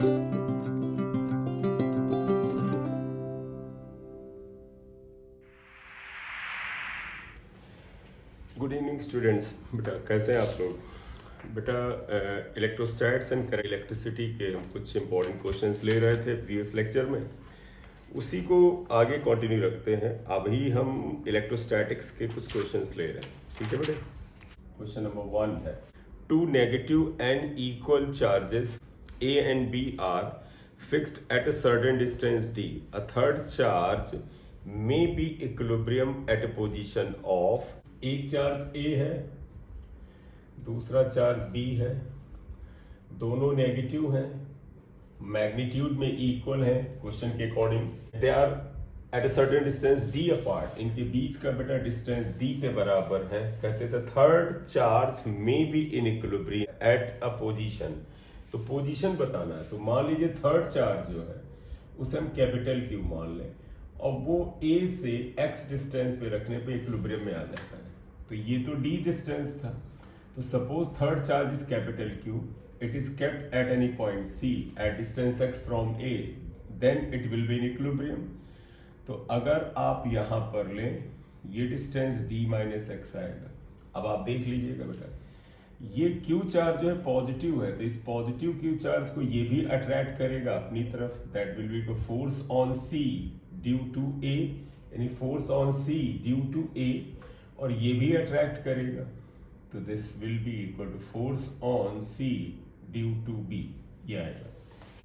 Good evening students. बेटा कैसे हैं आप लोग? बेटा इलेक्ट्रोस्टैट्स एंड इलेक्ट्रिसिटी के हम कुछ इंपॉर्टेंट क्वेश्चंस ले रहे थे प्रीवियस लेक्चर में, उसी को आगे कंटिन्यू रखते हैं। अभी हम इलेक्ट्रोस्टैटिक्स के कुछ क्वेश्चंस ले रहे हैं, ठीक है बेटे। क्वेश्चन नंबर 1 है, two negative and equal charges A and B are fixed at a certain distance D. A third charge may be equilibrium at a position of, एक चार्ज A है, दूसरा चार्ज B है, दोनों negative हैं, magnitude में equal है question के according. They are at a certain distance D apart, इनके बीच का बेटा डिस्टेंस D के बराबर है। कहते थे third charge may be in equilibrium at a position. तो पोजीशन बताना है, तो मान लीजिए थर्ड चार्ज जो है उसे हम कैपिटल Q मान लें और वो A से X डिस्टेंस पे रखने पे इक्विलिब्रियम में आ जाता है। तो ये तो D डिस्टेंस था, तो suppose third charge is capital Q, it is kept at any point C at distance X from A, then it will be in equilibrium. तो अगर आप यहाँ पर लें, ये डिस्टेंस D माइनस X आएगा। अब आप देख लीजिएगा बेटा, ये Q चार्ज जो है पॉजिटिव है, तो इस पॉजिटिव Q चार्ज को ये भी अट्रैक्ट करेगा अपनी तरफ। That will be force on C due to A, यानी force on C due to A, और ये भी अट्रैक्ट करेगा। तो this will be equal to force on C due to B, ये आएगा।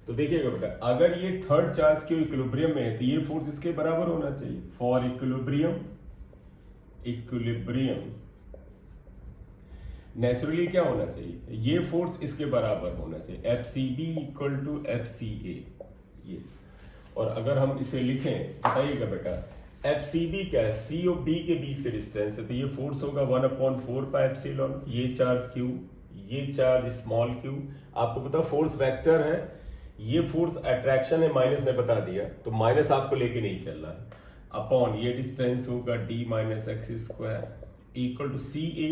तो देखिएगा बेटा, अगर ये थर्ड चार्ज के इक्विलिब्रियम में है तो ये फोर्स इसके बराबर होना चाहिए। फॉर इक्विलिब्रियम नेचुरली क्या होना चाहिए, ये फोर्स इसके बराबर होना चाहिए, FCB इक्वल टू FCA ये। और अगर हम इसे लिखें, बताइएगा बेटा, FCB क्या है, C और B के बीच के डिस्टेंस है, तो ये फोर्स होगा 1/4 पाई एप्सिलॉन। ये चार्ज Q, ये चार्ज स्मॉल q। आपको पता फोर्स वेक्टर है, ये फोर्स अट्रैक्शन है, माइनस ने बता दिया, तो माइनस आपको लेके नहीं चल रहा है। अपॉन ये डिस्टेंस होगा D minus x square equal to CA।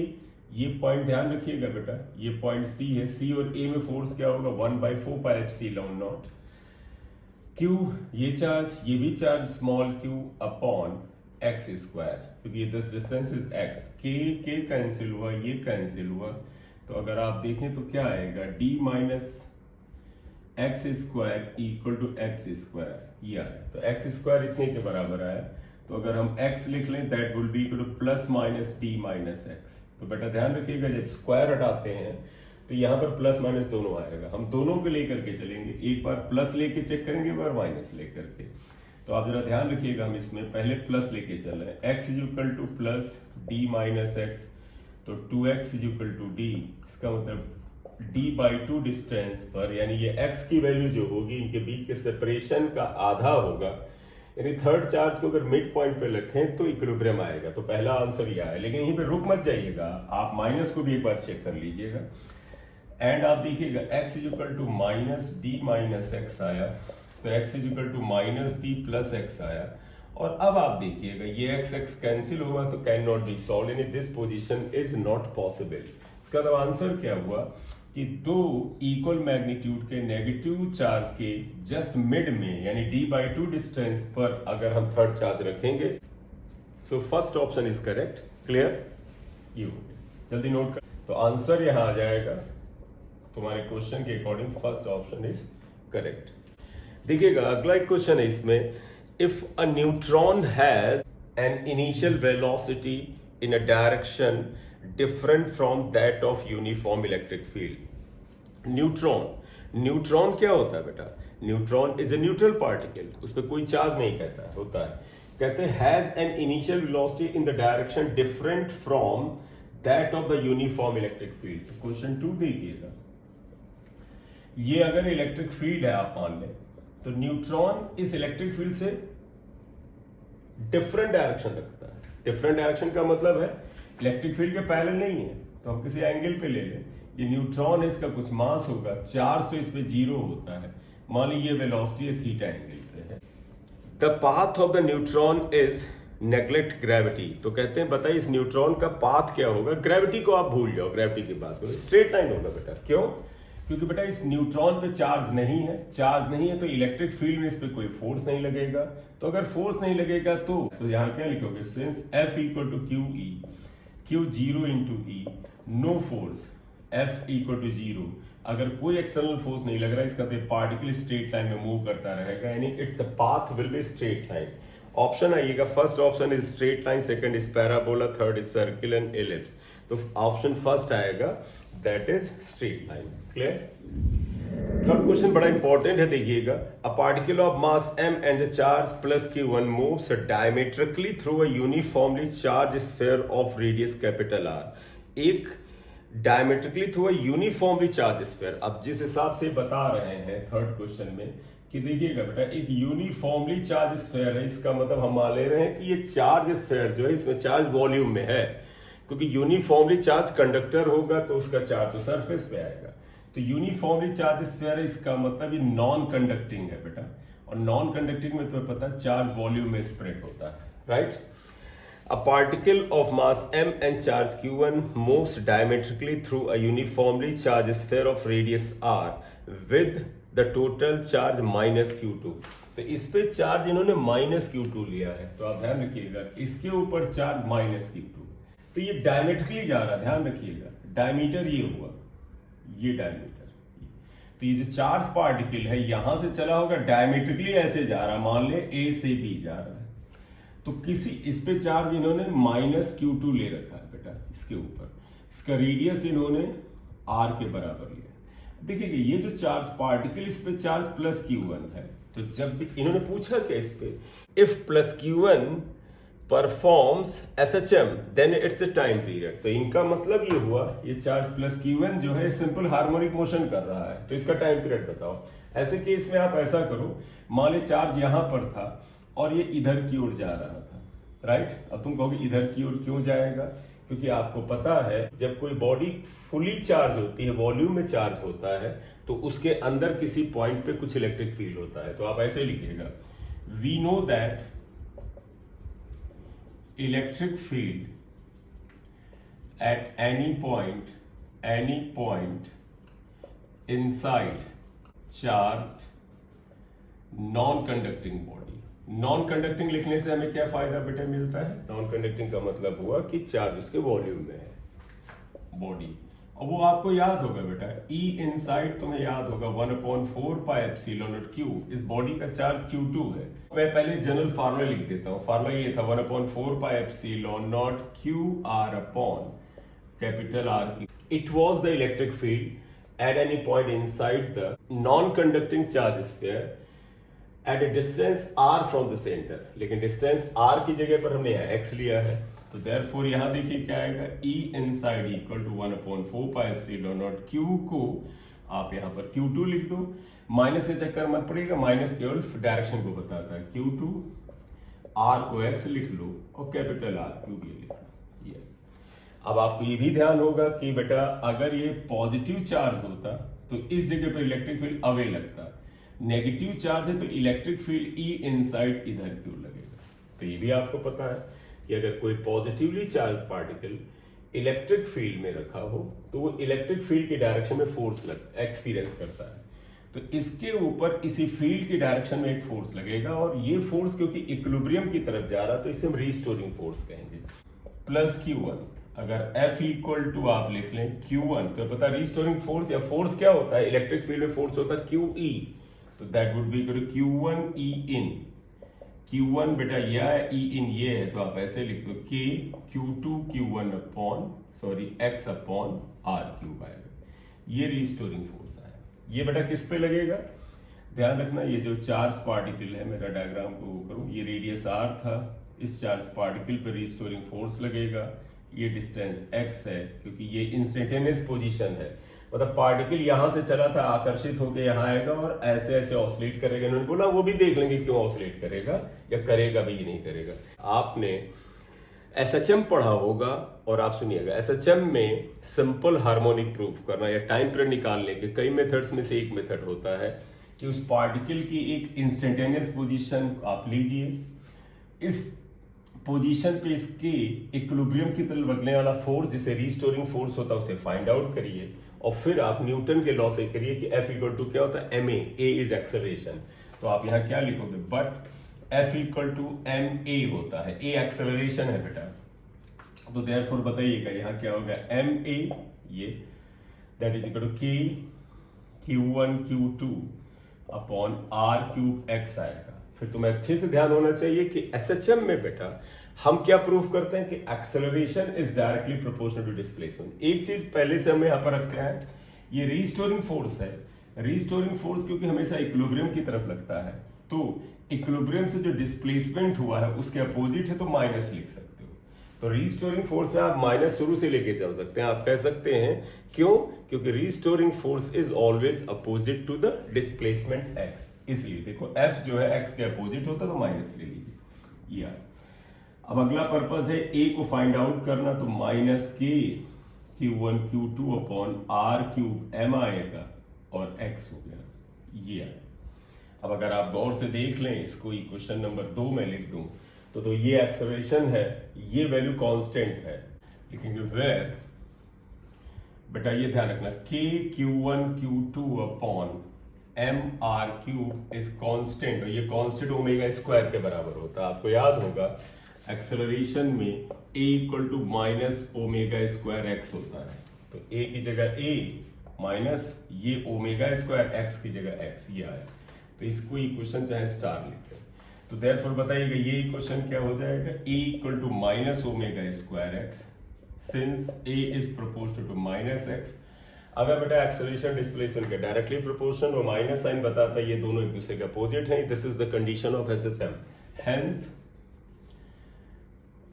ये पॉइंट ध्यान रखिएगा बेटा, ये पॉइंट C है, C और A में फोर्स क्या होगा 1/4 पाई एप्सिलॉन नॉट। Q ये चार्ज, ये भी charge small q upon x square, क्योंकि ये दिस डिस्टेंस इज x। के कैंसिल हुआ, ये कैंसिल हुआ, तो अगर आप देखें तो क्या आएगा, D minus x square equal to x square, ये आया। तो एक्स स्क्वायर इतने के बराबर आया, तो अगर हम x लिख लें that will be equal two plus minus D minus x. तो बेटा ध्यान रखिएगा, जब स्क्वायर हटाते हैं तो यहाँ पर प्लस माइनस दोनों आएगा। हम दोनों को लेकर के चलेंगे, एक बार प्लस लेके चेक करेंगे, एक बार माइनस लेकर के। तो आप जरा ध्यान रखिएगा, हम इसमें पहले प्लस लेके चल रहे हैं। x is equal two plus D minus x, तो 2x is equal to D। इसका मतलब D/2 डिस्टेंस पर, यानी ये x की वैल्यू जो होगी, इनके बीच के सेपरेशन का आधा होगा। यानी थर्ड चार्ज को अगर मिड पॉइंट पे रखें तो इक्विलिब्रियम आएगा। तो पहला आंसर ये है, लेकिन यहीं पे रुक मत जाइएगा, आप माइनस को भी एक बार चेक कर लीजिएगा। एंड आप देखिएगा x is equal to minus D minus x आया, तो x is equal to minus D plus x आया। और अब आप देखिएगा, ये x कैंसिल हुआ, तो कैन नॉट बी सॉल्व, यानी this position is not possible. इसका तो आंसर क्या हुआ कि दो इक्वल मैग्नीट्यूड के नेगेटिव चार्ज के जस्ट मिड में, यानी D/2 डिस्टेंस पर अगर हम थर्ड चार्ज रखेंगे, so first option is correct. Clear? You जल्दी नोट कर। तो आंसर यहां आ जाएगा तुम्हारे क्वेश्चन के according, first option is correct. देखिएगा अगला एक क्वेश्चन है इसमें, if a neutron has an initial velocity in a direction different from that of uniform electric field. Neutron क्या होता है बेटा, neutron is a neutral particle, उस पर कोई चार्ज नहीं कहता होता है। कहते हैं has an initial velocity in the direction different from that of the uniform electric field. Question 2 देखिएगा, ये अगर इलेक्ट्रिक फील्ड है आप मान लें, तो न्यूट्रॉन इस इलेक्ट्रिक फील्ड से डिफरेंट डायरेक्शन रखता है। डिफरेंट डायरेक्शन का मतलब है इलेक्ट्रिक फील्ड के पैरेलल नहीं है, तो हम किसी एंगल पे ले लें, ये न्यूट्रॉन है, इसका कुछ मास होगा, चार्ज तो इस पे 0 होता है, मान लीजिए वेलोसिटी थीटा एंगल पे है। The path of the neutron is neglect gravity. तो कहते हैं बताइए इस न्यूट्रॉन का पाथ क्या होगा। ग्रेविटी को आप भूल जाओ, ग्रेविटी की बात करो, स्ट्रेट लाइन होगा बेटा। क्यों? क्योंकि बेटा इस न्यूट्रॉन पे चार्ज नहीं है तो इलेक्ट्रिक फील्ड में इस पे कोई फोर्स नहीं लगेगा। तो अगर फोर्स नहीं लगेगा तो यहां क्या लिखोगे, since F equal to Q E, Q zero into E, no force, F equal to zero, अगर कोई एक्सटर्नल फोर्स नहीं लग रहा है, इसका पार्टिकल स्ट्रेट लाइन में मूव करता रहेगा, यानी it's a path will be straight line. Option आइएगा, first option is straight line, second is parabola, third is circle and ellipse. तो ऑप्शन फर्स्ट आएगा, that is straight line. Clear? Third question बड़ा important है, देखिएगा। A particle of mass m and the charge plus q1 moves diametrically through a uniformly charge sphere of radius capital R। एक diametrically through a uniformly charge sphere. अब जिस हिसाब से बता रहे हैं थर्ड क्वेश्चन में कि देखिएगा बेटा, एक यूनिफॉर्मली चार्ज स्फीयर है, इसका मतलब हम मान ले रहे हैं कि ये चार्ज स्फीयर जो है इसमें चार्ज वॉल्यूम में है, क्योंकि यूनिफॉर्मली चार्ज कंडक्टर होगा तो उसका चार्ज तो सरफेस पे आएगा। तो यूनिफॉर्मली चार्ज स्फीयर है, इसका मतलब ये नॉन कंडक्टिंग है बेटा, और नॉन कंडक्टिंग में तुम्हें पता है चार्ज वॉल्यूम में स्प्रेड होता है, right. A particle of mass m and charge q1 moves diametrically through a uniformly charged sphere of radius r with the total charge minus q2। तो इस पे चार्ज इन्होंने माइनस q2 लिया है, तो आप ध्यान रखिएगा इसके ऊपर चार्ज माइनस q2। तो ये डायमेट्रिकली जा रहा है, ध्यान रखिएगा, डायमीटर ये हुआ, ये डायमीटर। तो ये जो चार्ज पार्टिकल है यहां से चला होगा डायमेट्रिकली ऐसे जा रहा, मान ले a से b जा रहा है, तो किसी इस पे चार्ज इन्होंने माइनस q2 ले रखा है बेटा इसके ऊपर, इसका रेडियस इन्होंने r के बराबर लिया। देखिए ये जो चार्ज पार्टिकल, इस पे चार्ज प्लस q1 है, तो जब भी इन्होंने पूछा क्या इस पे, if plus q1 performs SHM then it's a time period. तो इनका मतलब ये हुआ, ये चार्ज प्लस q1 जो है सिंपल हार्मोनिक मोशन कर रहा है, तो इसका टाइम पीरियड बताओ। ऐसे केस में आप ऐसा करो, मान ले चार्ज यहां पर था और ये इधर की ओर जा रहा था, राइट। अब तुम कहोगे इधर की ओर क्यों जाएगा, क्योंकि आपको पता है जब कोई बॉडी फुली चार्ज होती है, वॉल्यूम में चार्ज होता है, तो उसके अंदर किसी पॉइंट पे कुछ इलेक्ट्रिक फील्ड होता है। तो आप ऐसे लिखिएगा, we know that electric field at any point inside charged non conducting body. Non conducting लिखने से हमें क्या फायदा बेटा मिलता है, नॉन कंडक्टिंग का मतलब हुआ कि चार्ज उसके वॉल्यूम में है, बॉडी। और वो आपको याद होगा बेटा, E इनसाइड तुम्हें याद होगा 1/4 पाई एप्सिलॉन नॉट Q, इस बॉडी का चार्ज Q2 है। मैं पहले जनरल फार्मूला लिख देता हूं, फार्मूला ये था 1/4 pi epsilon naught QR upon capital R। It was the electric field at any point inside the non conducting charge sphere at a distance r from the centre. लेकिन distance r की जगह पर हमने यहाँ x लिया है, तो therefore यहां देखिए क्या आएगा, E inside equal to 1/4 pi epsilon naught Q को आप यहाँ पर Q2 लिख दो, माइनस से चक्कर मत पड़ेगा, माइनस केवल डायरेक्शन को बताता है। Q2 R को x लिख लो और कैपिटल R Q भी लिख लो। ये अब आपको ये भी ध्यान होगा कि बेटा अगर ये पॉजिटिव चार्ज होता तो इस जगह पर इलेक्ट्रिक फील्ड अवे लगता, नेगेटिव चार्ज है तो इलेक्ट्रिक फील्ड E इनसाइड इधर क्यों लगेगा। तो ये भी आपको पता है कि अगर कोई positively charge particle electric field में रखा हो तो वो इलेक्ट्रिक फील्ड की डायरेक्शन में फोर्स एक्सपीरियंस करता है, तो इसके ऊपर इसी फील्ड की डायरेक्शन में एक फोर्स लगेगा, और ये फोर्स क्योंकि इक्विलिब्रियम की तरफ जा रहा तो इसे हम रीस्टोरिंग फोर्स कहेंगे। प्लस Q1, अगर F इक्वल टू आप लिख लें Q1, तो पता रीस्टोरिंग फोर्स या फोर्स क्या होता है, इलेक्ट्रिक फील्ड में फोर्स होता है QE, तो that would be equal to Q1 E in। Q1 बेटा ये है, E in ये है, तो आप ऐसे लिख दो K Q2 Q1 upon X upon R cube आएगा। ये रीस्टोरिंग फोर्स आया। ये बेटा किस पे लगेगा, ध्यान रखना, ये जो चार्ज पार्टिकल है, मेरा डायग्राम को वो करूं, ये रेडियस R था, इस चार्ज पार्टिकल पे रीस्टोरिंग फोर्स लगेगा। ये डिस्टेंस x है क्योंकि ये इंस्टेंटेनियस पोजीशन है, मतलब पार्टिकल यहां से चला था, आकर्षित होकर यहां आएगा और ऐसे ऐसे ऑसिलेट करेगा। इन्होंने बोला वो भी देख लेंगे क्यों ऑसिलेट करेगा या करेगा भी नहीं करेगा। आपने SHM पढ़ा होगा और आप सुनिएगा, SHM में सिंपल हार्मोनिक प्रूफ करना या टाइम पीरियड निकालने के कई मेथड्स में से एक मेथड होता है कि उस पार्टिकल की एक इंस्टेंटेनियस पोजीशन आप लीजिए, इस पोजीशन पे इसके इक्विलिब्रियम की तरफ लगने वाला फोर्स जिसे रीस्टोरिंग फोर्स होता है उसे फाइंड आउट करिए, और फिर आप न्यूटन के लॉ से करिए कि F इक्वल टू क्या होता है ma, a इज एक्सेलरेशन। तो आप यहाँ क्या लिखोगे, but F equal to ma होता है, a एक्सेलरेशन है बेटा। तो देयरफॉर बताइएगा यहाँ क्या होगा, ma ये that is equal to k q1 q2 upon r cube x आएगा। फिर तुम्हें अच्छे से ध्यान होना चाहिए कि SHM में बेटा हम क्या प्रूफ करते हैं कि acceleration is directly proportional to displacement. एक चीज पहले से हमें यहाँ पर रखते हैं, ये रीस्टोरिंग फोर्स है। रीस्टोरिंग फोर्स क्योंकि हमेशा इक्विलिब्रियम की तरफ लगता है, तो इक्विलिब्रियम से जो डिस्प्लेसमेंट हुआ है उसके अपोजिट है तो माइनस लिख सकते हो। तो रीस्टोरिंग फोर्स में आप माइनस शुरू से लेके चल सकते हैं, आप कह सकते हैं क्यों, क्योंकि restoring force is always opposite to the displacement x। इसलिए देखो F जो है x के अपोजिट होता है तो माइनस ले लीजिए ये। अब अगला पर्पस है a को फाइंड आउट करना, तो minus k q1 q2 upon r cube m आएगा और x हो गया ये आएगा। अब अगर आप गौर से देख लें इसको, क्वेश्चन नंबर 2 में लिख दूं तो ये एक्सेलरेशन है, ये वैल्यू कांस्टेंट है, लिखेंगे वेयर बेटा ये ध्यान रखना k q1 q2 upon m r cube is constant, और ये कांस्टेंट ओमेगा स्क्वायर के बराबर होता है। आपको याद होगा एक्सेलरेशन में a equal to minus omega square x होता है, तो a की जगह a माइनस ये ओमेगा स्क्वायर x की जगह x ये आया। तो इसको इक्वेशन चाहे स्टार लिखें, तो देयरफॉर बताइएगा ये इक्वेशन क्या हो जाएगा, a equal to minus omega square x since a is proportional to minus x। अगर बेटा एक्सेलरेशन डिस्प्लेसमेंट के डायरेक्टली प्रोपोर्शनल और माइनस साइन बताता है, ये दोनों एक दूसरे के अपोजिट हैं, this is the condition of SHM, hence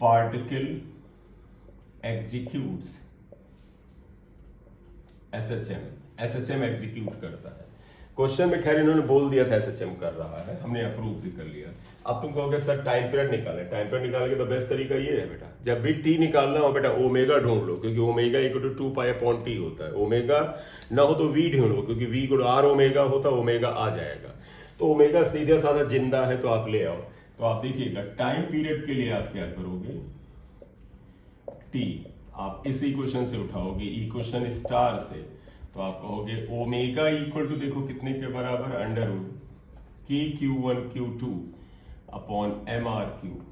particle executes SHM execute करता है। क्वेश्चन में खैर इन्होंने बोल दिया था SHM कर रहा है, हमने अप्रूव भी कर लिया। अब तुम कहोगे सर टाइम पीरियड निकालें, टाइम पीरियड निकालने का तो बेस्ट तरीका ये है बेटा, जब भी t निकालना हो बेटा ओमेगा ढूंढ लो, क्योंकि omega equal to 2 pi upon t होता है। ओमेगा ना हो तो v ढूंढ लो, क्योंकि v इक्वल r ओमेगा होता है, ओमेगा आ जाएगा। तो ओमेगा सीधा साधा जिंदा है तो आप ले आओ। तो आप देखिएगा टाइम पीरियड के लिए आप क्या करोगे, t आप इस इक्वेशन से उठाओगे, इक्वेशन स्टार से, तो आप कहोगे ओमेगा इक्वल टू देखो कितने के बराबर, under root k q1 q2 upon m r cube,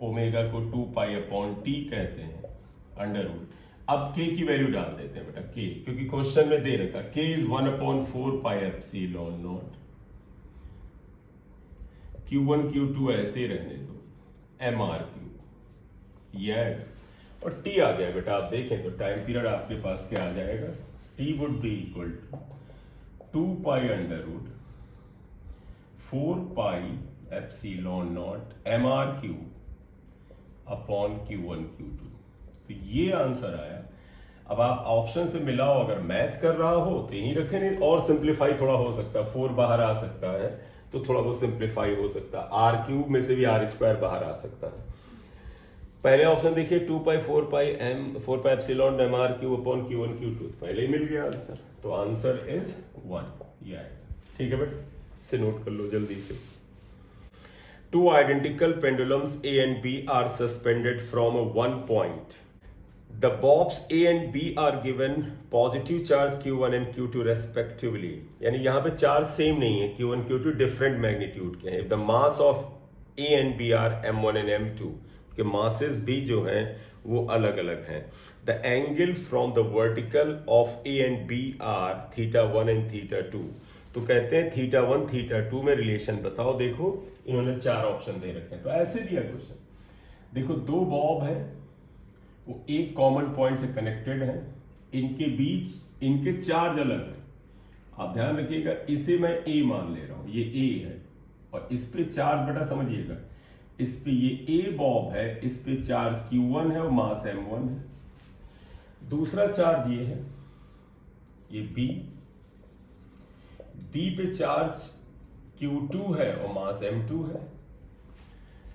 omega को 2 पाई अपॉन t कहते हैं, अंडर रूट। अब k की वैल्यू डाल देते हैं बेटा k, क्योंकि क्वेश्चन में दे रखा k is 1 upon 4 pi epsilon not, q1 q2 ऐसे रहने दो, m r क्यूब ये आएगा, और t आ गया बेटा। आप देखें तो टाइम पीरियड आपके पास क्या आ जाएगा, t would be equal to 2 pi under root 4 pi epsilon naught m r cube upon q1 q2। तो ये आंसर आया। अब आप ऑप्शन से मिलाओ, अगर मैच कर रहा हो तो यही रखें, नहीं और सिंप्लीफाई थोड़ा हो सकता है, 4 बाहर आ सकता है तो थोड़ा बहुत सिंप्लीफाई हो सकता है, r क्यूब में से भी r स्क्वायर बाहर आ सकता है। पहले ऑप्शन देखिए 2 पाई 4 pi epsilon m r cube upon q1 q2, पहले ही मिल गया आंसर, तो आंसर इज 1 ये आएगा। ठीक है बेटा, इसे नोट कर लो जल्दी से। Two identical pendulums A and B are suspended from one point. The bobs A and B are given positive charge Q1 and Q2 respectively. यानी यहाँ पे चार्ज सेम नहीं है, Q1 Q2 डिफरेंट मैग्नीट्यूड के हैं। The mass of A and B are M1 and M2. के masses भी जो हैं वो अलग अलग हैं। The angle from the vertical of A and B are θ1 and θ2. तो कहते हैं θ1 θ2 में रिलेशन बताओ। देखो इन्होंने 4 ऑप्शन दे रखे हैं, तो ऐसे दिया क्वेश्चन। देखो 2 बॉब है, वो एक कॉमन पॉइंट से कनेक्टेड है, इनके बीच इनके चार्ज अलग है। आप ध्यान रखिएगा, इसे मैं A मान ले रहा हूं, ये A है, और इस पे चार्ज बेटा समझिएगा, इस पे ये A बॉब है, इस पे चार्ज Q1 है और मास M1 है। दूसरा चार्ज ये है, ये B पे चार्ज Q2 है और मास M2 है।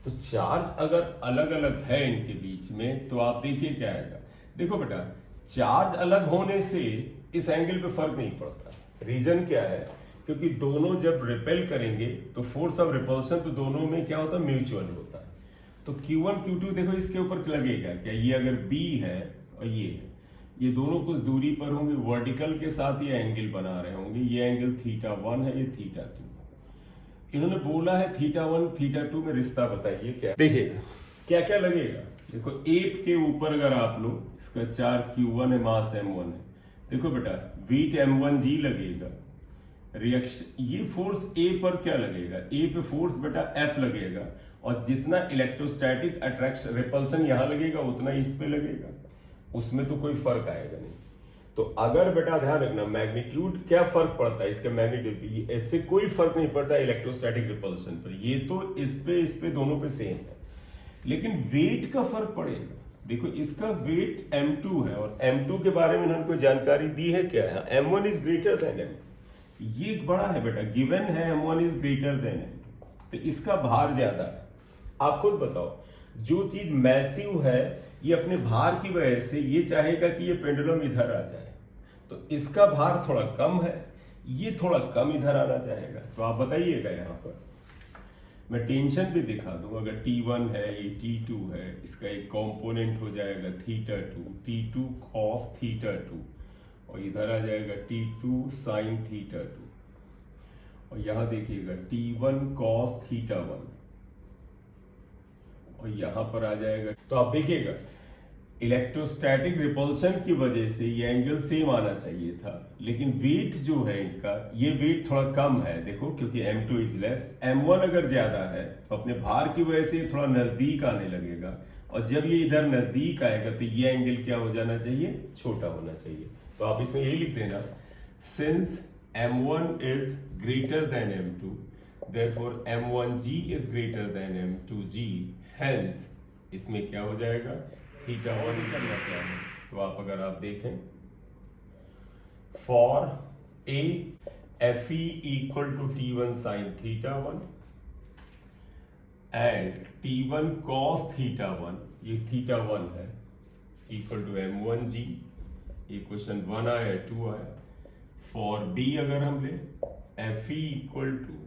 तो चार्ज अगर अलग अलग है इनके बीच में, तो आप देखिए क्या आएगा। देखो बेटा, चार्ज अलग होने से इस एंगल पे फर्क नहीं पड़ता। रीजन क्या है, क्योंकि दोनों जब रिपेल करेंगे तो फोर्स ऑफ रिपल्शन तो दोनों में क्या होता है, म्यूचुअल होता है। तो Q1 Q2 देखो इसके ऊपर लगेगा क्या, ये अगर B है और ये है, ये दोनों कुछ दूरी पर होंगे, वर्टिकल के साथ ये एंगल बना रहे होंगे। ये एंगल θ1 है, ये θ2। इन्होंने बोला है θ1 θ2 में रिश्ता बताइए क्या। देखिए क्या क्या लगेगा। देखो एप के ऊपर अगर आप लो, इसका चार्ज Q1 है, मास M1 है। देखो बेटा वेट M1G लगेगा, रिएक्शन ये फोर्स ए पर क्या लगेगा, ए पे फोर्स बेटा F लगेगा, और जितना इलेक्ट्रोस्टैटिक अट्रैक्शन रिपल्सन यहां लगेगा उतना इस पे लगेगा, उसमें तो कोई फर्क आएगा नहीं। तो अगर बेटा ध्यान रखना मैग्नीट्यूड क्या फर्क पड़ता है इसके मैग्नीट्यूड पे, इससे कोई फर्क नहीं पड़ता इलेक्ट्रोस्टैटिक रिपल्सन पर। ये तो इस पे दोनों पे सेम है, लेकिन वेट का फर्क पड़ेगा। देखो इसका वेट m2 है, और m2 के बारे में इन्होंने कोई जानकारी दी है क्या है, m1 is greater then m2। ये एक बड़ा है बेटा, गिवन है m1 is greater then m2, तो इसका भार ज्यादा है। आप खुद बताओ, जो चीज मैसिव है ये अपने भार की वजह से ये चाहेगा कि ये पेंडुलम इधर आ जाए, तो इसका भार थोड़ा कम है, ये थोड़ा कम इधर आना चाहेगा। तो आप बताइएगा, यहाँ पर मैं टेंशन भी दिखा दूं। अगर T1 है, ये T2 है, इसका एक कंपोनेंट हो जाएगा θ2, T2 cos θ2, और इधर आ जाएगा T2 sin θ2, और यहां देखिएगा T1 cos θ1, और यहां पर आ जाएगा। तो आप देखिएगा इलेक्ट्रोस्टैटिक रिपल्शन की वजह से ये एंगल सेम आना चाहिए था, लेकिन वेट जो है इनका, ये वेट थोड़ा कम है। देखो क्योंकि m2 इज लेस, m1 अगर ज्यादा है तो अपने भार की वजह से थोड़ा नजदीक आने लगेगा, और जब ये इधर नजदीक आएगा तो ये एंगल क्या हो जाना चाहिए, छोटा होना चाहिए। तो आप इसमें यही लिख देना, since m1 is greater then m2 therefore m1g is greater than m2g, hence इसमें क्या हो जाएगा, θ1 करना चाहिए। तो आप अगर आप देखें, for a FE equal to T1 sin θ1 and T1 cos θ1, ये θ1 है, इक्वल टू m1g, ये क्वेश्चन 1 आया 2 आया। फॉर बी अगर हम ले, FE equal to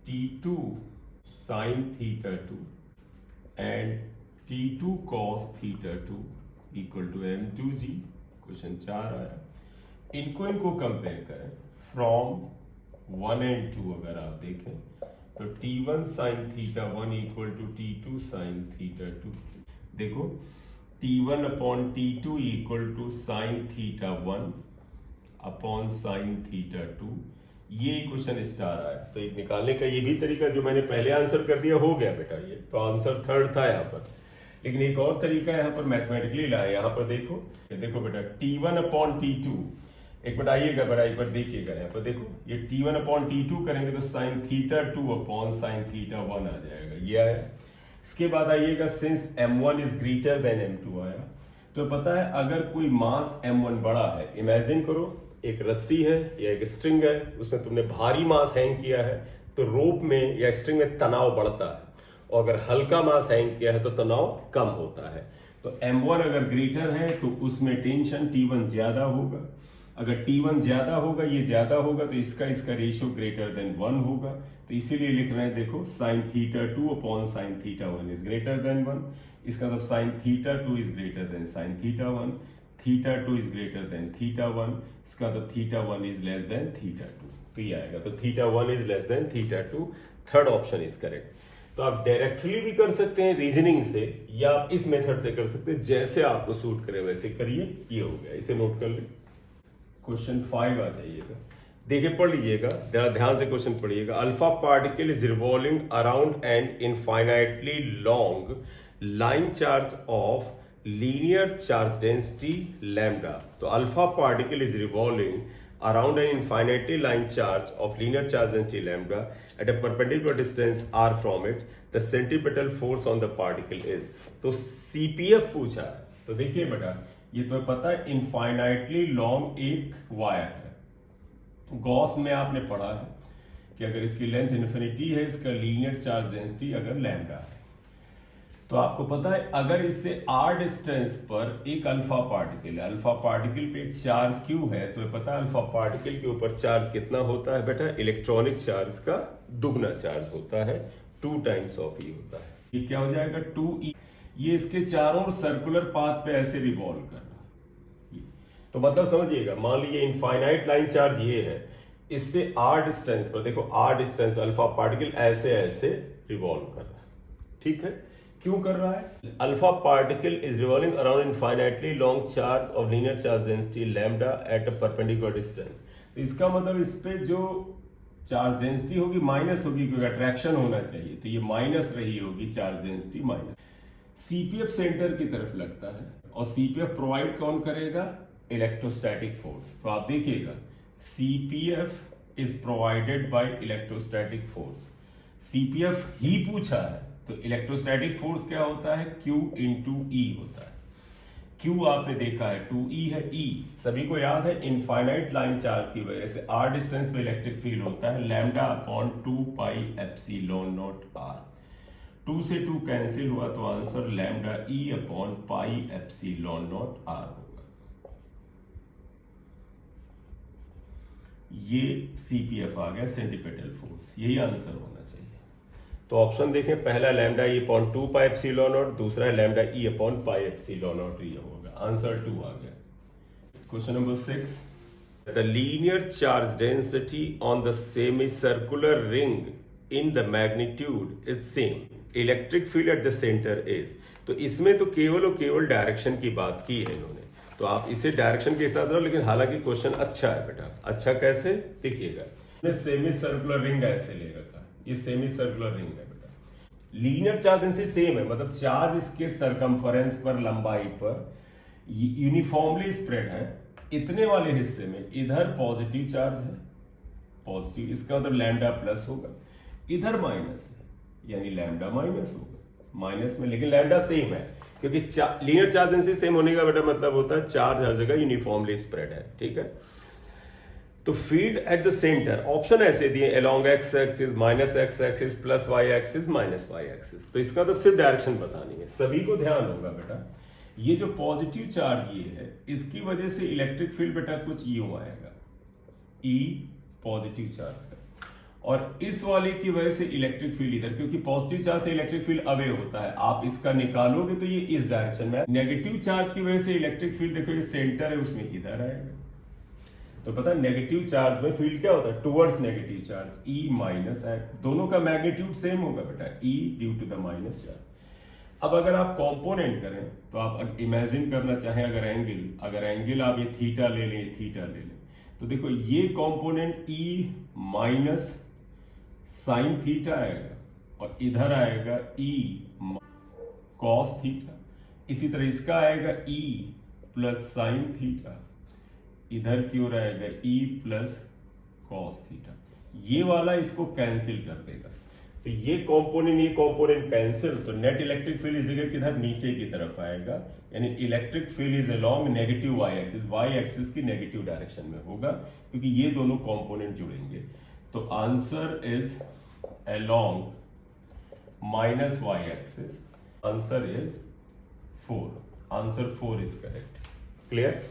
T2 sin θ2 and T2 cos θ2 equal to m2g, question 4 आया। इनको कंपेयर करें फ्रॉम 1 एंड 2, अगर आप देखें तो T1 sin θ1 equal to T2 sin θ2। देखो T1 upon T2 equal to sin θ1 upon sin θ2, ये क्वेश्चन स्टार आया। तो एक निकालने का ये भी तरीका जो मैंने पहले आंसर कर दिया हो गया बेटा, ये तो आंसर थर्ड था यहाँ पर। लेकिन एक और तरीका यहाँ पर मैथमेटिकली लाए, यहाँ पर देखो बेटा T1 अपॉन T2, एक मिनट आइएगा बेटा, एक बार देखिएगा यहाँ पर देखो, ये T1 अपॉन T2 करेंगे तो sin θ2 अपॉन sin θ1 आ जाएगा, ये आया। इसके बाद आइएगा since m1 is greater then m2 आया। तो पता है अगर कोई मास m1 बड़ा है, इमेजिन करो एक रस्सी है या एक स्ट्रिंग है, उसमें तुमने भारी मास हैंग किया है, तो रोप में या स्ट्रिंग में तनाव बढ़ता है, और अगर हल्का मास हैंग किया है तो तनाव कम होता है। तो m1 अगर ग्रेटर है तो उसमें टेंशन T1 ज्यादा होगा, अगर T1 ज्यादा होगा, ये ज्यादा होगा, तो इसका रेशियो ग्रेटर देन 1 होगा। तो इसीलिए लिख रहे हैं, देखो sin θ2 upon sin θ1 is greater than 1, इसका मतलब sin θ2 is greater than sin θ1, θ2 is greater than θ1, इसका मतलब θ1 इज लेस देन θ2, तो ये आएगा। तो θ1 is less than θ2, third option is correct. तो आप डायरेक्टली भी कर सकते हैं रीजनिंग से, या आप इस मेथड से कर सकते हैं, जैसे आपको सूट करे वैसे करिए। ये हो गया, इसे नोट कर ले। क्वेश्चन 5 आ जाइएगा, देखिए पढ़ लीजिएगा, जरा ध्यान से क्वेश्चन पढ़िएगा। Alpha particle is revolving around an infinitely long line charge of linear charge density lambda. तो alpha particle is revolving around an infinitely line charge of linear charge density lambda at a perpendicular distance r from it, the centripetal force on the particle is। तो CPF पूछा है, तो देखिए बेटा ये तो पता है इनफाइनाइटली लॉन्ग एक वायर है। गॉस में आपने पढ़ा है कि अगर इसकी लेंथ इन्फिनिटी है, इसका लीनियर चार्ज डेंसिटी अगर लैम्डा है, तो आपको पता है अगर इससे r डिस्टेंस पर एक अल्फा पार्टिकल है, अल्फा पार्टिकल पे एक चार्ज q है, तो पता है अल्फा पार्टिकल के ऊपर चार्ज कितना होता है बेटा, इलेक्ट्रॉनिक चार्ज का दुगना चार्ज होता है, 2 टाइम्स ऑफ e होता है। ये क्या हो जाएगा 2e। ये इसके चारों सर्कुलर पाथ पे ऐसे रिवॉल्व कर रहा है, तो मतलब समझिएगा, मान लीजिए इनफाइनाइट लाइन चार्ज ये है, इससे r डिस्टेंस पर देखो, r डिस्टेंस अल्फा पार्टिकल ऐसे ऐसे रिवॉल्व कर रहा है, ठीक है। क्यों कर रहा है? Alpha particle is revolving around infinitely long charge of linear charge density lambda at a perpendicular distance. तो इसका मतलब इस पे जो चार्ज डेंसिटी होगी माइनस होगी, क्योंकि अट्रैक्शन होना चाहिए, तो ये माइनस रही होगी charge density minus. CPF centre की तरफ लगता है, और सीपीएफ प्रोवाइड कौन करेगा? Electrostatic force. तो आप देखिएगा, CPF is provided by electrostatic force. CPF ही पूछा है, तो इलेक्ट्रोस्टैटिक फोर्स क्या होता है? Q इंटू ई होता है। Q आपने देखा है 2E है, E सभी को याद है, इनफाइनाइट लाइन चार्ज की वजह से r डिस्टेंस पे इलेक्ट्रिक फील्ड होता है lambda upon 2 pi epsilon not r। 2 से 2 कैंसिल हुआ, तो answer lambda E upon pi epsilon not r होगा। ये सीपीएफ आ गया, सेंट्रीपेटल फोर्स, यही आंसर होना चाहिए। तो ऑप्शन देखें, पहला lambda E upon 2 pi epsilon not, दूसरा है lambda E upon pi epsilon not, ये होगा आंसर 2 आ गया। Question number 6, the linear charge density on the semi circular ring in the magnitude is same, electric field at the centre is. तो इसमें तो केवल और केवल डायरेक्शन की बात की है इन्होंने, तो आप इसे डायरेक्शन के साथ रहो, लेकिन हालांकि क्वेश्चन अच्छा है बेटा। अच्छा कैसे? देखिएगा, सेमी सर्कुलर रिंग ऐसे ले रखा, ये सेमी सर्कुलर रिंग है बेटा। लीनियर चार्ज डेंसिटी सेम है, मतलब चार्ज इसके सरकमफरेंस पर, लंबाई पर यूनिफॉर्मली स्प्रेड है। इतने वाले हिस्से में इधर पॉजिटिव चार्ज है, पॉजिटिव, इसका मतलब लैम्डा प्लस होगा, इधर माइनस है यानी लैम्डा माइनस होगा, माइनस में, लेकिन लैम्डा सेम है, क्योंकि लीनियर चार्ज डेंसिटी सेम होने का बेटा मतलब होता है चार्ज हर जगह यूनिफॉर्मली स्प्रेड है, ठीक है। तो field at the centre, option ऐसे दिए, along x axis, minus x axis, plus y axis, minus y axis. तो इसका तो सिर्फ डायरेक्शन बतानी है, सभी को ध्यान होगा बेटा। ये जो पॉजिटिव चार्ज ये है, इसकी वजह से इलेक्ट्रिक फील्ड बेटा कुछ यूं आएगा, ई पॉजिटिव चार्ज का, और इस वाले की वजह से इलेक्ट्रिक फील्ड इधर, क्योंकि पॉजिटिव चार्ज से इलेक्ट्रिक फील्ड अवे होता है, आप इसका निकालोगे तो ये इस डायरेक्शन में। नेगेटिव चार्ज की वजह से इलेक्ट्रिक फील्ड देखो, ये सेंटर है उसमें इधर आएगा। तो पता है नेगेटिव चार्ज में फील्ड क्या होता है? Towards negative charge, E minus है, दोनों का मैग्नीट्यूड सेम होगा बेटा, E due to the minus charge. अब अगर आप कंपोनेंट करें, तो आप इमेजिन करना चाहें, अगर एंगल आप ये थीटा ले लें, थीटा ले लें, तो देखो ये component E minus sine theta आएगा, और इधर आएगा E कॉस थीटा। इसी तरह इसका आएगा E प्लस साइन थीटा, इधर की ओर आएगा E प्लस कॉस थीटा। ये वाला इसको कैंसिल कर देगा, तो ये कंपोनेंट कैंसिल, तो नेट इलेक्ट्रिक फील्ड इस जगह किधर? नीचे की तरफ आएगा, यानी electric field is along negative y axis की नेगेटिव डायरेक्शन में होगा, क्योंकि ये दोनों कंपोनेंट जुड़ेंगे। तो answer is along minus y axis, answer is 4, answer 4 is correct. Clear?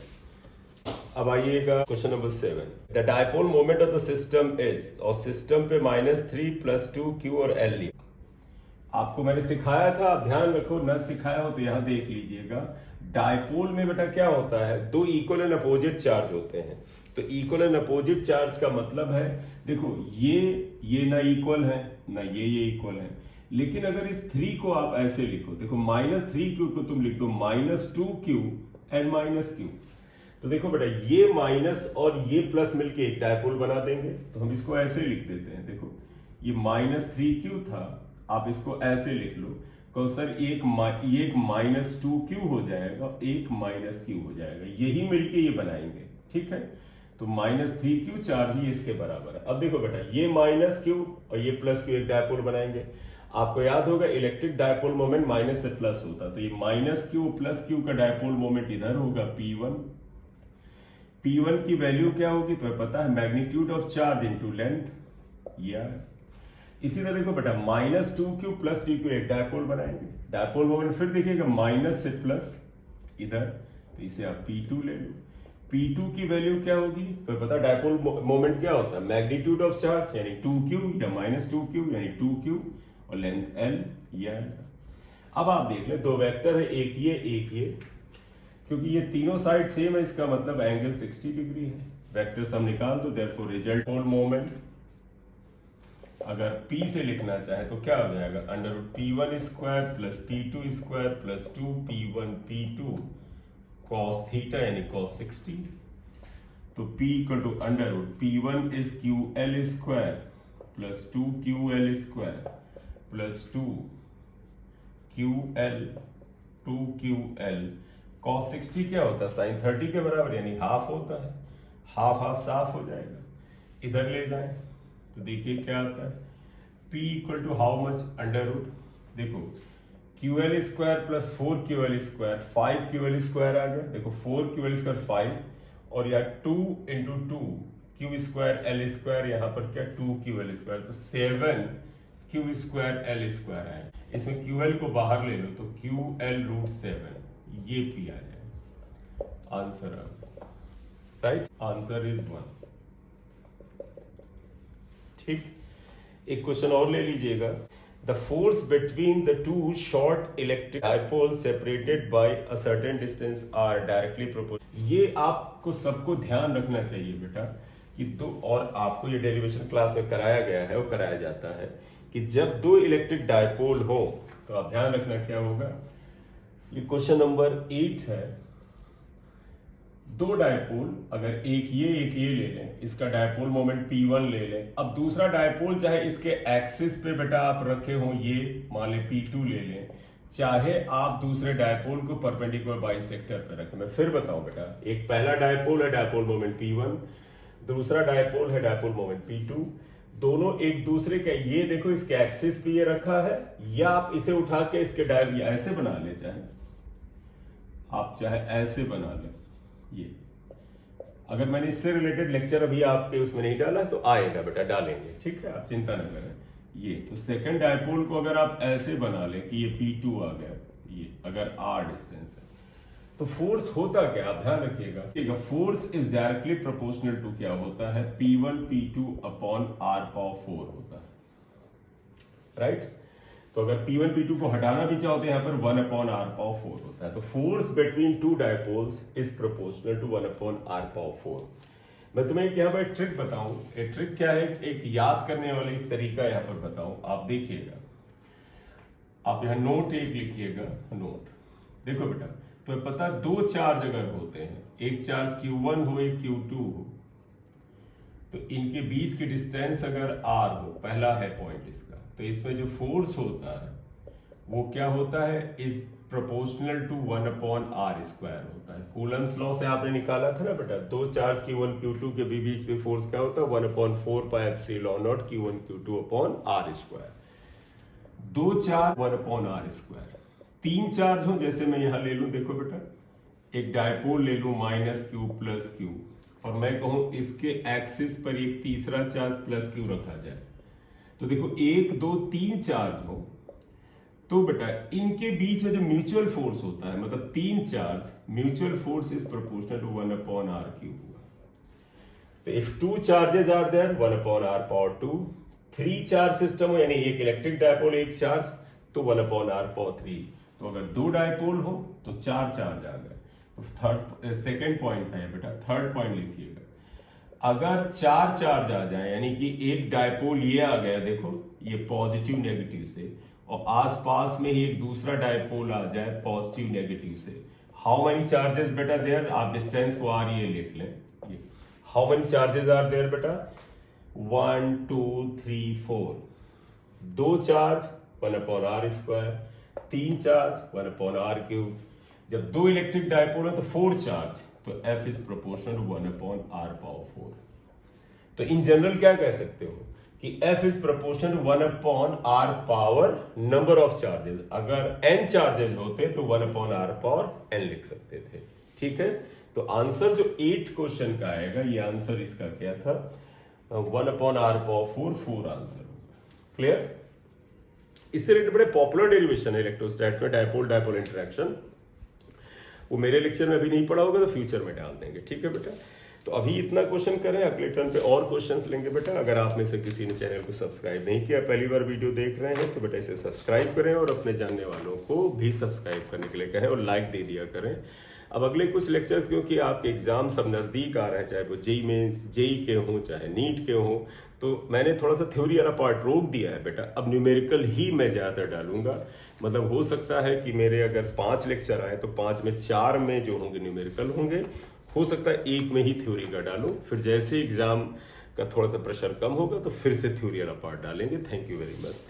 अब आइएगा question number 7, the dipole moment of the system is, और सिस्टम पे -3 + 2q और L लिया। आपको मैंने सिखाया था, आप ध्यान रखो, न सिखाया हो तो यहां देख लीजिएगा। डायपोल में बेटा क्या होता है? दो इक्वल एंड अपोजिट चार्ज होते हैं। तो इक्वल एंड अपोजिट चार्ज का मतलब है, देखो ये ना इक्वल है ना ये इक्वल है, लेकिन अगर इस 3 को आप ऐसे लिखो, देखो -3q को तुम लिख दो -2q एंड -q, तो देखो बेटा ये माइनस और ये प्लस मिलके एक डायपोल बना देंगे। तो हम इसको ऐसे लिख देते हैं, देखो ये -3q था, आप इसको ऐसे लिख लो, कहो सर एक -2q हो जाएगा, एक -q हो जाएगा, यही मिलके ये बनाएंगे, ठीक है। तो -3q चार्ज ही इसके बराबर है। अब देखो बेटा ये -q और ये +q एक डायपोल बनाएंगे। आपको याद होगा इलेक्ट्रिक डायपोल मोमेंट माइनस से प्लस होता, तो ये -q + q का डायपोल मोमेंट इधर होगा P1 की वैल्यू क्या होगी? तुम्हें पता है, magnitude of charge into length, या इसी तरह देखो बेटा -2q + 3q एक डायपोल बनाएंगे। डायपोल मोमेंट फिर देखिएगा माइनस से प्लस इधर, तो इसे आप P2 ले लो। P2 की वैल्यू क्या होगी? तो पता डायपोल मोमेंट क्या होता है? मैग्नीट्यूड ऑफ चार्ज यानी 2q या -2q यानी 2q और लेंथ L, या अब आप देख ले दो वेक्टर है, एक ये क्योंकि ये तीनों साइड सेम है, इसका मतलब एंगल 60 डिग्री है। वेक्टर्स हम निकाल दो, देयरफॉर रिजल्ट और मोमेंट अगर P से लिखना चाहे तो क्या हो जाएगा, under root P1 square plus P2 square plus 2P1 P2 cos theta यानी cos 60। तो P equal to under root P1 is QL square plus 2QL square plus 2QL cos 60 क्या होता है, साइन 30 के बराबर यानी हाफ होता है। हाफ हाफ साफ हो जाएगा, इधर ले जाएं तो देखिए क्या आता है, P equal to how much, under root, देखो QL square plus 4QL square, 5QL square आ गया, देखो 4QL स्क्वायर 5 और यहाँ 2 into 2 Q square L square, यहाँ पर क्या 2QL स्क्वायर, तो 7Q स्क्वायर L स्क्वायर है। इसमें QL को बाहर ले लो तो QL रूट 7, ये P आ जाए, आंसर आ गया, राइट, आंसर इज 1। ठीक, एक क्वेश्चन और ले लीजिएगा, the force between the two short electric dipole separated by a certain distance R directly proportional. ये आपको सबको ध्यान रखना चाहिए बेटा कि दो, और आपको ये डेरिवेशन क्लास में कराया गया है, वो कराया जाता है कि जब दो इलेक्ट्रिक डाइपोल हो तो आप ध्यान रखना क्या होगा। ये क्वेश्चन नंबर 8 है, दो डायपोल, अगर एक ये ले लें, इसका डायपोल मोमेंट P1 ले लें, अब दूसरा डायपोल चाहे इसके एक्सिस पे बेटा आप रखे हो, ये मान लें P2 ले लें, चाहे आप दूसरे डायपोल को परपेंडिकुलर बाइसेक्टर पे रखें। मैं फिर बताऊं बेटा, एक पहला डायपोल है डायपोल मोमेंट P1, दूसरा डायपोल है डायपोल मोमेंट P2, दोनों एक दूसरे के, ये देखो इसके एक्सिस पे ये रखा है, या आप इसे उठा के इसके डायपोल ऐसे बना ले, चाहे आप चाहे ऐसे बना ले। ये अगर मैंने इससे रिलेटेड लेक्चर अभी आपके उसमें नहीं डाला तो आएगा बेटा, डालेंगे, ठीक है, आप चिंता न करें। ये तो सेकंड डायपोल को अगर आप ऐसे बना लें कि ये P2 आ गया, ये अगर R डिस्टेंस है, तो फोर्स होता क्या, आप ध्यान रखिएगा, ठीक है, force is directly proportional to क्या होता है, P1 P2 upon R power 4 होता है, राइट। तो अगर P1 P2 को हटाना भी चाहो तो यहाँ पर 1 अपॉन R पावर 4 होता है। तो force between two dipoles is proportional to 1 upon R power 4। मैं तुम्हें यहाँ पर एक ट्रिक बताऊं, एक ट्रिक क्या है, एक याद करने वाला एक तरीका यहाँ पर बताऊं, आप देखिएगा। आप यहाँ नोट एक लिखिएगा, नोट, देखो बेटा, तो पता दो चार्ज अगर होते हैं, एक चार्ज Q1 हो एक Q2 हो, तो इनके बीच की डिस्टेंस अगर R हो, पहला है पॉइंट इसका, तो इसमें जो फोर्स होता है वो क्या होता है, is proportional to 1 upon R square होता है। कूलम्स लॉ से आपने निकाला था ना बेटा, दो चार्ज Q1 Q2 के बीच में फोर्स क्या होता है, 1 upon 4 pi epsilon not Q1 Q2 upon R square. दो चार्ज 1 अपॉन R स्क्वायर, तीन चार्ज हो, जैसे मैं यहां ले लूं, देखो बेटा, एक डायपोल ले लूं -Q प्लस Q, और मैं कहूं इसके एक्सिस पर एक तीसरा चार्ज प्लस Q रखा जाए, तो देखो 1 2 3 चार्ज हो, तो बेटा इनके बीच में जो म्यूचुअल फोर्स होता है, मतलब तीन charge, mutual force is proportional to 1 upon R cube हुआ। तो if two charges are there, 1 upon R power 2, 3 charge system हो, यानी एक इलेक्ट्रिक डायपोल एक चार्ज, तो 1 अपॉन R पावर 3। तो अगर दो डायपोल हो तो 4 चार्ज आ गए। तो थर्ड सेकेंड पॉइंट है बेटा, थर्ड पॉइंट लिखिएगा, अगर 4 चार्ज आ जाए, यानी कि एक डायपोल ये आ गया, देखो ये पॉजिटिव नेगेटिव से, और आसपास में ही एक दूसरा डायपोल आ जाए पॉजिटिव नेगेटिव से, हाउ मेनी चार्जेस बेटा देयर, आप डिस्टेंस को R ये लिख लें, ये how many charges are there बेटा, 1 2 3 4, दो चार्ज 1 अपॉन R स्क्वायर, तीन चार्ज 1 अपॉन R क्यूब। जब दो इलेक्ट्रिक डायपोल है तो 4 चार्ज, तो F is proportional to 1 upon R power 4। तो इन जनरल क्या कह सकते हो कि F is proportional to 1 upon R power number of charges. अगर n चार्जेस होते तो 1 अपॉन R पावर n लिख सकते थे, ठीक है। तो आंसर जो 8 क्वेश्चन का आएगा, ये आंसर इसका क्या था, 1 अपॉन R पावर 4 आंसर होगा। क्लियर। इससे रिलेटेड बड़े पॉपुलर डेरिवेशन है इलेक्ट्रोस्टैट्स में, डायपोल डायपोल इंटरेक्शन, वो मेरे लेक्चर में अभी नहीं पढ़ा होगा तो फ्यूचर में डाल देंगे, ठीक है बेटा। तो अभी इतना क्वेश्चन करें, अगले टर्न पे और क्वेश्चंस लेंगे बेटा। अगर आप में से किसी ने चैनल को सब्सक्राइब नहीं किया, पहली बार वीडियो देख रहे हैं, तो बेटा इसे सब्सक्राइब करें और अपने जानने वालों को भी सब्सक्राइब करने के लिए कहें और लाइक दे दिया करें। अब अगले कुछ लेक्चर्स क्योंकि आपके एग्जाम सब नज़दीक आ रहे हैं, चाहे वो जेई मेंस जेई के हों चाहे नीट के हों, तो मैंने थोड़ा सा थ्योरी वाला पार्ट रोक दिया है बेटा। अब न्यूमेरिकल ही मैं ज़्यादातर डालूंगा। मतलब हो सकता है कि मेरे अगर 5 लेक्चर आए तो 5 में 4 में जो होंगे न्यूमेरिकल होंगे, हो सकता है 1 में ही थ्योरी का डालूं। फिर जैसे एग्जाम का थोड़ा सा प्रेशर कम होगा तो फिर से थ्योरी वाला पार्ट डालेंगे। Thank you very much.